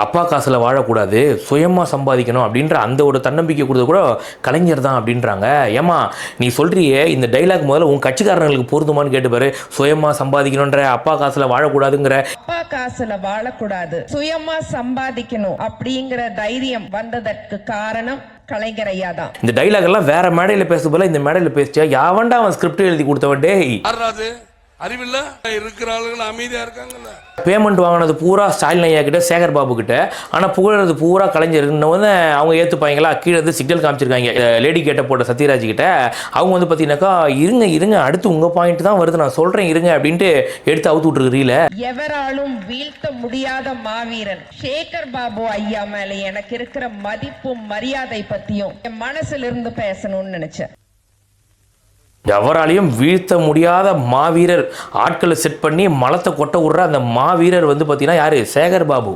அப்பா காசில் வாழக்கூடாது, சுயமாக சம்பாதிக்கணும் அப்படின்ற அந்த ஒரு தன்னம்பிக்கை கொடுத்த கூட கலைஞர் தான் அப்படின்றாங்க. ஏமா நீ சொல்கிறியே இந்த டைலாக் முதல்ல உன் கட்சிக்காரங்களுக்கு பொருந்துமான்னு கேட்டுப்பாரு. சுயமாக சம்பாதிக்கணுன்ற, அப்பா காசில் வாழக்கூடாதுங்கிற, அப்பா காசுல வாழக்கூடாது, சுயமா சம்பாதிக்கணும் அப்படிங்கிற தைரியம் வந்ததற்கு காரணம் கலைஞர் ஐயா தான். இந்த டைலாக் எல்லாம் வேற மேடையில் பேச போல இந்த மேடையில் பேசியா யாவண்டா அவன் ஸ்கிரிப்ட் எழுதி கொடுத்தவன் டேய் அறிவில்ல இருக்கிற ஆளுகள் அமைதியா இருக்காங்கல்ல. பேமெண்ட் வாங்கினது பூரா ஸ்டாலின் ஐயா கிட்ட, சேகர் பாபு கிட்ட. ஆனால் புகழது பூரா கலைஞர் வந்து அவங்க ஏற்றுப்பாங்களா? கீழே வந்து சிக்னல் காமிச்சிருக்காங்க லேடி கேட்ட போட்ட சத்யராஜ் கிட்ட. அவங்க வந்து பார்த்தீங்கன்னாக்கா இருங்க அடுத்து உங்கள் பாயிண்ட் தான் வருது, நான் சொல்கிறேன் இருங்க அப்படின்ட்டு எடுத்து அவுத்து விட்டுருக்கிறீல. எவராலும் வீழ்த்த முடியாத மாவீரன் சேகர் பாபு ஐயா மேல எனக்கு இருக்கிற மதிப்பும் மரியாதை பத்தியும் என் மனசுல இருந்து பேசணும்னு நினைச்சேன். எவராலையும் வீழ்த்த முடியாத மாவீரர், ஆட்களை செட் பண்ணி மலத்தை கொட்ட விடுற அந்த மாவீரர் வந்து பார்த்தீங்கன்னா யாரு? சேகர் பாபு.